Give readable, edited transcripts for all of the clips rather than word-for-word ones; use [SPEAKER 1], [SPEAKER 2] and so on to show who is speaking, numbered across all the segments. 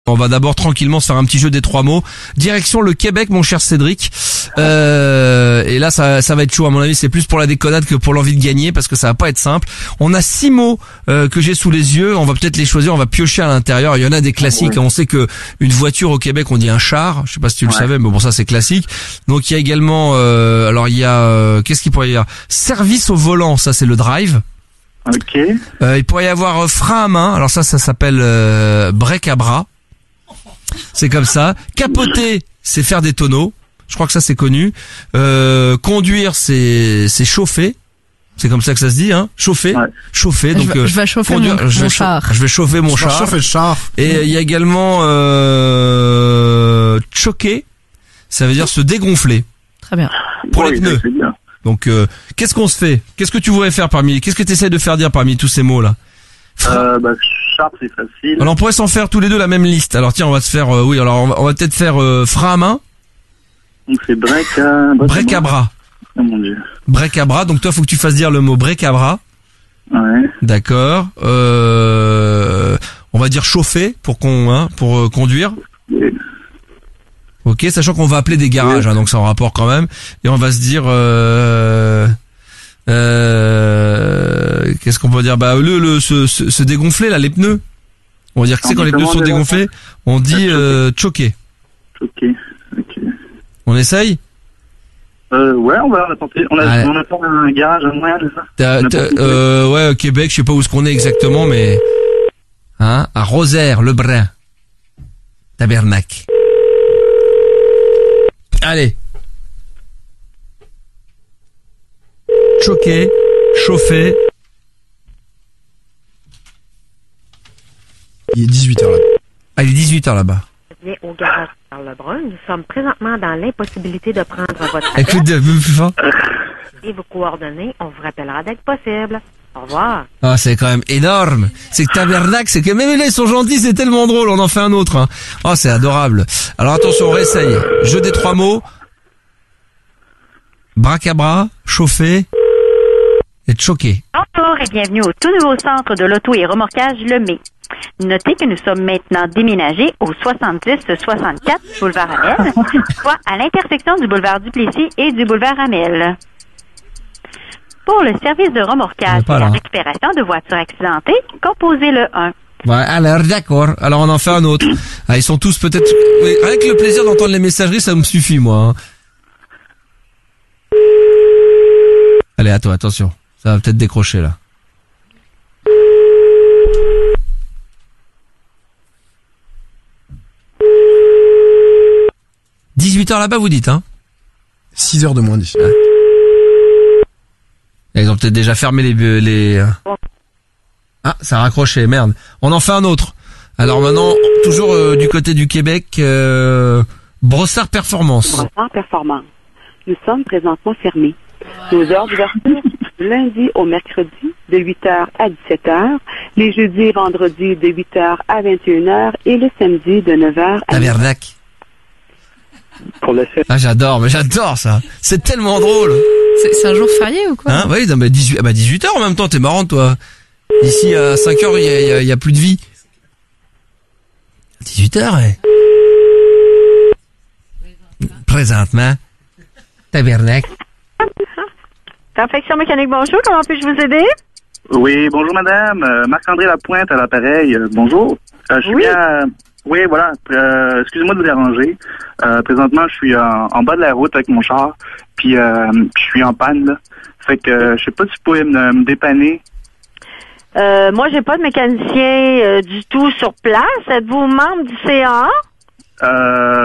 [SPEAKER 1] On va d'abord tranquillement se faire un petit jeu des 3 mots. Direction le Québec, mon cher Cédric. Et là, ça va être chaud. À mon avis, c'est plus pour la déconnade que pour l'envie de gagner, parce que ça va pas être simple. On a 6 mots que j'ai sous les yeux. On va peut-être les choisir. On va piocher à l'intérieur. Il y en a des classiques. On sait que une voiture au Québec, on dit un char. Je sais pas si tu le savais, mais bon, ça c'est classique. Donc il y a également, alors il y a, qu'est-ce qu'il pourrait y avoir? Service au volant, ça c'est le drive.
[SPEAKER 2] Ok.
[SPEAKER 1] Il pourrait y avoir frein à main. Alors ça s'appelle break à bras. C'est comme ça. Capoter, c'est faire des tonneaux. Je crois que ça c'est connu. Conduire, c'est chauffer. C'est comme ça que ça se dit, hein. Chauffer, chauffer. Donc
[SPEAKER 3] je vais chauffer
[SPEAKER 1] conduire,
[SPEAKER 3] mon char.
[SPEAKER 1] Je vais chauffer mon char.
[SPEAKER 4] Chauffer le char.
[SPEAKER 1] Et il y a également choquer. Ça veut dire se dégonfler.
[SPEAKER 3] Très bien.
[SPEAKER 1] Pour les pneus. Donc qu'est-ce qu'on se fait? Qu'est-ce que tu voudrais faire qu'est-ce que tu essaies de faire dire parmi tous ces mots là?
[SPEAKER 2] Char, c'est facile.
[SPEAKER 1] Alors on pourrait s'en faire tous les deux la même liste. Alors tiens, on va se faire on va peut-être faire frein à main.
[SPEAKER 2] Donc c'est break
[SPEAKER 1] à bras.
[SPEAKER 2] Oh mon Dieu.
[SPEAKER 1] Break à bras. Donc toi, faut que tu fasses dire le mot break à bras.
[SPEAKER 2] Ouais.
[SPEAKER 1] D'accord. On va dire chauffer pour conduire.
[SPEAKER 2] Oui.
[SPEAKER 1] Ok, sachant qu'on va appeler des garages, donc c'est en rapport quand même. Et on va se dire qu'est-ce qu'on peut dire? Se dégonfler là, les pneus. On va dire que c'est quand les pneus sont dégonflés, on dit choquer.
[SPEAKER 2] Choquer. Ok.
[SPEAKER 1] On essaye?
[SPEAKER 2] Ouais, on va tenter. On a un garage à Montréal, c'est ça?
[SPEAKER 1] Ouais, au Québec, je sais pas où est-ce qu'on est exactement, mais à Rosaire, le Brun, Tabernac. Allez. Choquer, chauffer.
[SPEAKER 4] Il est 18h là.
[SPEAKER 1] Ah, il est 18h là-bas.
[SPEAKER 5] Au garage Charles Lebrun, nous sommes présentement dans l'impossibilité de prendre votre
[SPEAKER 1] Écoute, un peu plus fort.
[SPEAKER 5] et vos coordonnées. On vous rappellera dès que possible. Au revoir.
[SPEAKER 1] Ah, c'est quand même énorme. C'est que Tabernac, c'est que même là, ils sont gentils, c'est tellement drôle. On en fait un autre, hein. Oh, c'est adorable. Alors attention, on réessaye. Jeu des 3 mots. Braque à bras, chauffer et choquer.
[SPEAKER 5] Bonjour et bienvenue au tout nouveau centre de l'auto et remorquage Lemay. Notez que nous sommes maintenant déménagés au 70-64 boulevard Amel, soit à l'intersection du boulevard Duplessis et du boulevard Amel. Pour le service de remorquage et la récupération de voitures accidentées, composez le 1.
[SPEAKER 1] Ouais, alors d'accord. Alors on en fait un autre. Ah, ils sont tous peut-être... Oui, avec le plaisir d'entendre les messageries, ça me suffit, moi. Hein. Allez, à toi, attention. Ça va peut-être décrocher, là. « 18h là-bas, vous dites, hein ?»
[SPEAKER 4] 6h de moins 10.
[SPEAKER 1] Ah. Ils ont peut-être déjà fermé les... Ah, ça a raccroché, merde. On en fait un autre. Alors maintenant, toujours du côté du Québec, Brossard Performance.
[SPEAKER 6] Brossard Performance. Nous sommes présentement fermés. Nos heures d'ouverture, lundi au mercredi, de 8h à 17h, les jeudis et vendredis, de 8h à 21h, et le samedi, de 9h à...
[SPEAKER 1] Tabernac. Ah, j'adore ça. C'est tellement drôle.
[SPEAKER 3] C'est un jour férié ou quoi?
[SPEAKER 1] Hein, oui, non, mais 18h en même temps, t'es marrant, toi. Ici, à 5h, il y a plus de vie. 18h, ouais. Présentement. Tabernac.
[SPEAKER 5] Perfection mécanique, bonjour. Comment puis-je vous aider?
[SPEAKER 2] Oui, bonjour madame. Marc-André Lapointe à l'appareil. Bonjour. Je suis bien... Oui, voilà. Excusez-moi de vous déranger. Présentement, je suis en bas de la route avec mon char, puis je suis en panne, là. Fait que je sais pas si vous pouvez me dépanner.
[SPEAKER 5] Moi, j'ai pas de mécanicien du tout sur place. Êtes-vous membre du CA?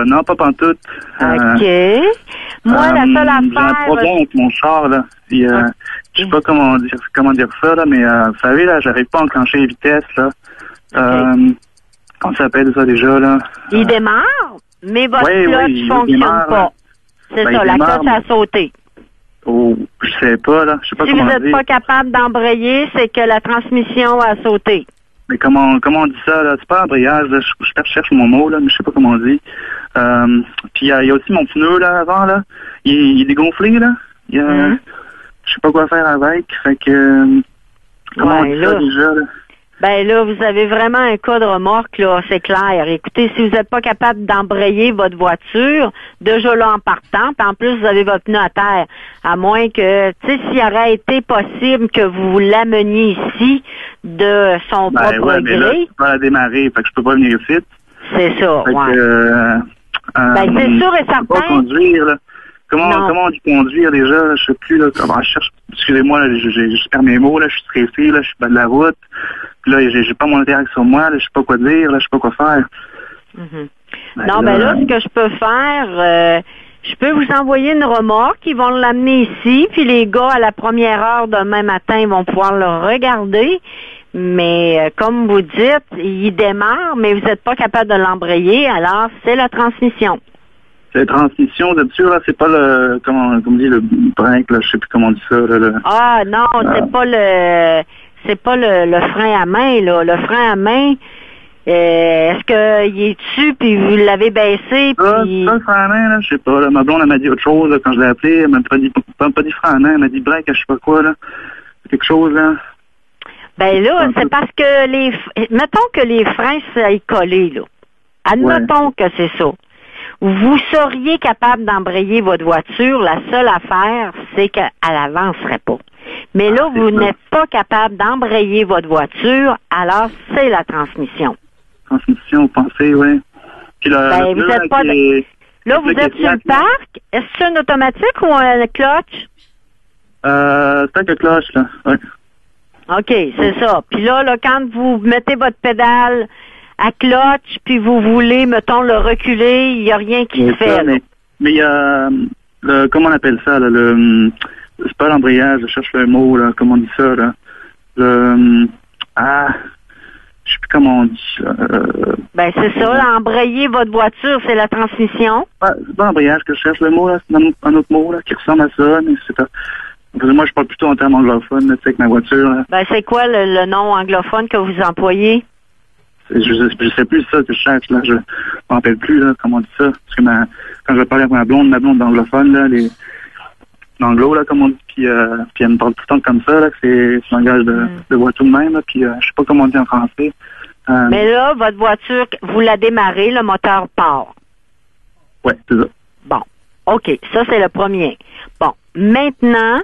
[SPEAKER 2] Non, pas pantoute.
[SPEAKER 5] OK. Moi, la seule affaire...
[SPEAKER 2] J'ai un problème avec mon char, là. Puis, je sais pas comment dire ça, là, mais vous savez, là, j'arrive pas à enclencher les vitesses, là. Comment ça s'appelle ça déjà, là?
[SPEAKER 5] Il démarre, mais votre clutch fonctionne
[SPEAKER 2] démarre,
[SPEAKER 5] pas. C'est ça, la clutch a sauté.
[SPEAKER 2] Oh, je sais pas, là. Je sais pas
[SPEAKER 5] si
[SPEAKER 2] comment
[SPEAKER 5] vous n'êtes pas capable d'embrayer, c'est que la transmission a sauté.
[SPEAKER 2] Mais comment on dit ça, là? C'est pas embrayage, là. Je cherche mon mot, là, mais je sais pas comment on dit. Puis il y a aussi mon pneu, là, avant, là. Il est dégonflé, là. Je sais pas quoi faire avec. Fait que... comment on dit ça, déjà, là?
[SPEAKER 7] Ben là, vous avez vraiment un cas de remorque, là, c'est clair. Écoutez, si vous n'êtes pas capable d'embrayer votre voiture, déjà là en partant, puis en plus vous avez votre pneu à terre, à moins que, tu sais, s'il aurait été possible que vous l'ameniez ici de son propre
[SPEAKER 2] mais là,
[SPEAKER 7] gré.
[SPEAKER 2] je peux pas la démarrer, fait que je peux pas venir ici.
[SPEAKER 7] C'est ça,
[SPEAKER 2] Fait
[SPEAKER 7] ouais.
[SPEAKER 2] que,
[SPEAKER 7] Ben, c'est sûr et
[SPEAKER 2] je peux
[SPEAKER 7] certain.
[SPEAKER 2] pas conduire, là. Comment on dit conduire déjà, là, je sais plus, là, comment je cherche, excusez-moi, là, je perds mes mots, là, je suis stressé, là, je suis bas de la route, puis là, j'ai pas mon interaction sur moi, là, je sais pas quoi dire, là, je sais pas quoi faire.
[SPEAKER 7] Mhm. Non, ben là, ce que je peux faire, je peux vous envoyer une remorque, ils vont l'amener ici, puis les gars, à la première heure demain matin, ils vont pouvoir le regarder, mais comme vous dites, il démarre, mais vous n'êtes pas capable de l'embrayer, alors c'est la transmission.
[SPEAKER 2] C'est la transmission, d'être sûr, là, c'est pas le, comment on dit, le break, là, je sais plus comment on dit ça, là.
[SPEAKER 7] Ah, non, c'est pas le frein à main, là. Le frein à main, est-ce qu'il est dessus, puis vous l'avez baissé, puis...
[SPEAKER 2] Ça, le frein à main, là, je sais pas, là, ma blonde, elle m'a dit autre chose, là, quand je l'ai appelé, elle m'a pas dit frein à main, elle m'a dit break, je sais pas quoi, là. Quelque chose, là.
[SPEAKER 7] Ben là, c'est parce que mettons que les freins soient collés, là. Admettons que c'est ça. Vous seriez capable d'embrayer votre voiture. La seule affaire, c'est qu'elle n'avancerait pas. Mais là, vous n'êtes pas capable d'embrayer votre voiture, alors c'est la transmission.
[SPEAKER 2] Transmission, pensée, oui. Puis là,
[SPEAKER 7] vous êtes pas... Là, vous êtes sur le parc. Est-ce que c'est un automatique ou un clutch?
[SPEAKER 2] C'est un clutch, là, oui.
[SPEAKER 7] OK, c'est ça. Puis là, quand vous mettez votre pédale à clutch, puis vous voulez, mettons, le reculer, il n'y a rien qui se fait.
[SPEAKER 2] Mais il y a, comment on appelle ça, là, c'est pas l'embrayage, je cherche le mot, là, comment on dit ça, là. Je sais plus comment on dit, là.
[SPEAKER 7] Ben, c'est ça, embrayer votre voiture, c'est la transmission.
[SPEAKER 2] C'est pas l'embrayage que je cherche le mot, là, c'est un autre mot, là, qui ressemble à ça, mais c'est pas... Moi, je parle plutôt en termes anglophones, tu sais, avec ma voiture, là. Ben,
[SPEAKER 7] c'est quoi le nom anglophone que vous employez?
[SPEAKER 2] Je sais plus ça que je cherche, là. Je me rappelle plus, là, comment on dit ça. Parce que quand je parlais avec ma blonde anglophone, là, l'anglo, là, comme on dit, puis elle me parle tout le temps comme ça, là, que c'est un langage de voiture de même, là, puis je sais pas comment on dit en français.
[SPEAKER 7] Mais là, votre voiture, vous la démarrez, le moteur part.
[SPEAKER 2] Ouais, c'est ça.
[SPEAKER 7] Bon. OK. Ça, c'est le premier. Bon. Maintenant,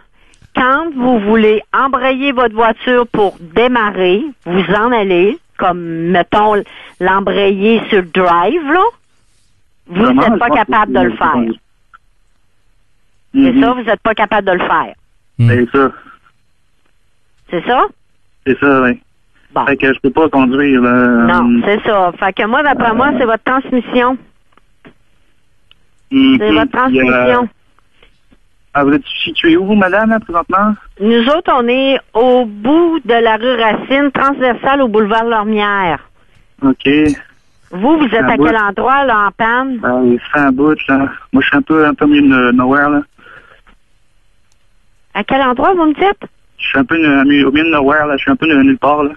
[SPEAKER 7] quand vous voulez embrayer votre voiture pour démarrer, vous en allez, comme, mettons, l'embrayer sur le drive, là, vous n'êtes pas capable de le faire. C'est ça, vous n'êtes pas capable de le faire.
[SPEAKER 2] C'est ça.
[SPEAKER 7] C'est ça?
[SPEAKER 2] C'est ça, oui.
[SPEAKER 7] Bon.
[SPEAKER 2] Fait que je peux pas conduire, là.
[SPEAKER 7] Non, c'est ça. Fait que moi, d'après moi, c'est votre transmission. C'est votre transmission.
[SPEAKER 2] Vous êtes situé où, vous, madame, là, présentement?
[SPEAKER 7] Nous autres, on est au bout de la rue Racine, transversale au boulevard Lormière.
[SPEAKER 2] OK.
[SPEAKER 7] Vous êtes à quel endroit, là, en panne?
[SPEAKER 2] C'est un bout, là. Moi, je suis un peu au milieu de nowhere, là.
[SPEAKER 7] À quel endroit, vous me dites?
[SPEAKER 2] Je suis un peu au milieu de nowhere, là. Je suis un peu nulle part, là.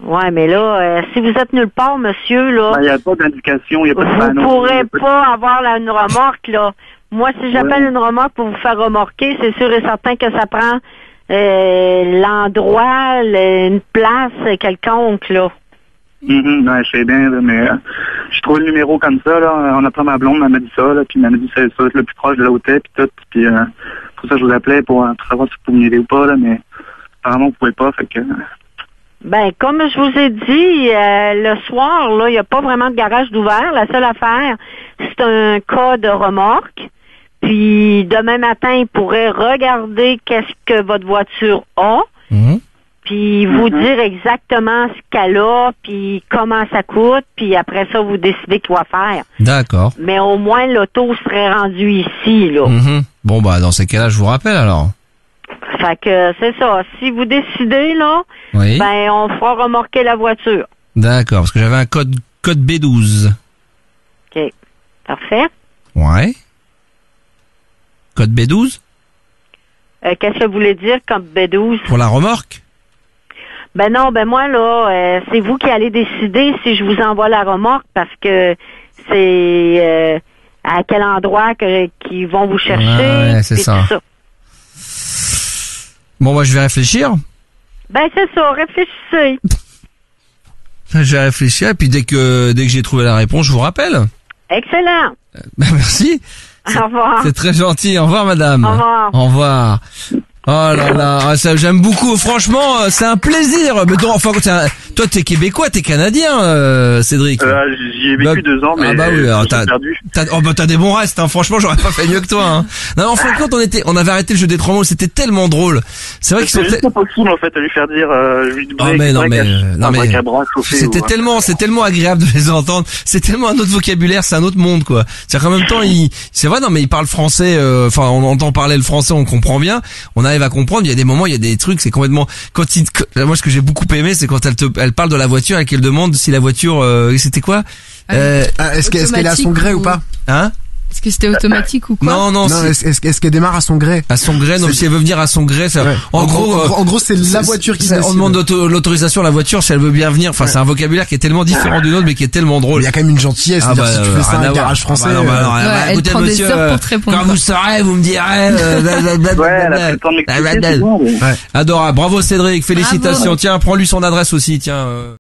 [SPEAKER 7] Ouais, mais là, si vous êtes nulle part, monsieur, là...
[SPEAKER 2] Il n'y a pas d'indication, il n'y a pas de panneau.
[SPEAKER 7] Vous pourrez pas avoir une remorque, là. Moi, si j'appelle une remorque pour vous faire remorquer, c'est sûr et certain que ça prend l'endroit, une place quelconque, là.
[SPEAKER 2] Ouais, je sais bien, là, mais je trouve le numéro comme ça, là. On a pas ma blonde, elle m'a dit ça, là, puis elle m'a dit que ça va être le plus proche de l'hôtel, puis tout. Puis pour ça, je vous appelais pour savoir si vous pouvez m'aider ou pas, là, mais apparemment, vous pouvez pas, fait que...
[SPEAKER 7] Ben, comme je vous ai dit, le soir, là, il n'y a pas vraiment de garage d'ouvert. La seule affaire, c'est un cas de remorque. Puis, demain matin, il pourrait regarder qu'est-ce que votre voiture a. Puis, vous dire exactement ce qu'elle a, puis comment ça coûte. Puis, après ça, vous décidez quoi faire.
[SPEAKER 1] D'accord.
[SPEAKER 7] Mais au moins, l'auto serait rendue ici, là.
[SPEAKER 1] Bon, bah, dans ces cas-là, je vous rappelle, alors.
[SPEAKER 7] Fait que c'est ça. Si vous décidez, là, ben on fera remorquer la voiture.
[SPEAKER 1] D'accord, parce que j'avais un code B12.
[SPEAKER 7] OK. Parfait.
[SPEAKER 1] Ouais. Code B12?
[SPEAKER 7] Qu'est-ce que vous voulez dire comme B12?
[SPEAKER 1] Pour la remorque?
[SPEAKER 7] Ben non, ben moi, là, c'est vous qui allez décider si je vous envoie la remorque parce que c'est à quel endroit qu'ils vont vous chercher.
[SPEAKER 1] Ouais, c'est ça.
[SPEAKER 7] Tout ça.
[SPEAKER 1] Bon, moi, je vais réfléchir.
[SPEAKER 7] Ben, c'est ça, réfléchissez.
[SPEAKER 1] Je vais réfléchir et puis dès que j'ai trouvé la réponse, je vous rappelle.
[SPEAKER 7] Excellent.
[SPEAKER 1] Merci.
[SPEAKER 7] Au revoir.
[SPEAKER 1] C'est très gentil. Au revoir, madame.
[SPEAKER 7] Au revoir.
[SPEAKER 1] Au revoir. Oh là là, ça j'aime beaucoup. Franchement, c'est un plaisir. Mais toi, enfin, toi, t'es québécois, t'es canadien, Cédric.
[SPEAKER 2] J'y ai vécu 2 ans, mais
[SPEAKER 1] ah bah oui, alors
[SPEAKER 2] j'ai perdu.
[SPEAKER 1] T'as des bons restes. Hein. Franchement, j'aurais pas fait mieux que toi. Hein. Non, en fin de compte, on avait arrêté le jeu des 3 mots. C'était tellement drôle. C'est vrai qu'ils sont.
[SPEAKER 2] C'est impossible en fait à lui faire dire.
[SPEAKER 1] C'était tellement agréable de les entendre. C'est tellement un autre vocabulaire, c'est un autre monde quoi. C'est-à-dire qu'en même temps, c'est vrai, non mais ils parlent français. Enfin, on entend parler le français, on comprend bien. On arrive à comprendre. Il y a des moments, il y a des trucs, c'est complètement. Moi, ce que j'ai beaucoup aimé, c'est quand elle parle de la voiture et qu'elle demande si la voiture, c'était quoi
[SPEAKER 4] est-ce qu'elle est à son gré ou pas?
[SPEAKER 1] Hein?
[SPEAKER 3] Est-ce que c'était automatique ou quoi?
[SPEAKER 1] Non.
[SPEAKER 4] Est-ce qu'elle démarre à son gré?
[SPEAKER 1] À son gré, non, si elle veut venir à son gré, ça.
[SPEAKER 4] Ouais. En gros, c'est la voiture qui décide.
[SPEAKER 1] On demande l'autorisation à la voiture si elle veut bien venir. Enfin, c'est un vocabulaire qui est tellement différent du nôtre, mais qui est tellement drôle.
[SPEAKER 4] Il y a quand même une gentillesse. Si tu fais ça à un garage français.
[SPEAKER 3] Elle
[SPEAKER 1] écoutez,
[SPEAKER 3] prend
[SPEAKER 1] monsieur,
[SPEAKER 3] des heures pour te répondre.
[SPEAKER 1] quand vous saurez, vous me direz.
[SPEAKER 2] Ouais,
[SPEAKER 1] Adorable. Bravo Cédric. Félicitations. Tiens, prends-lui son adresse aussi. Tiens.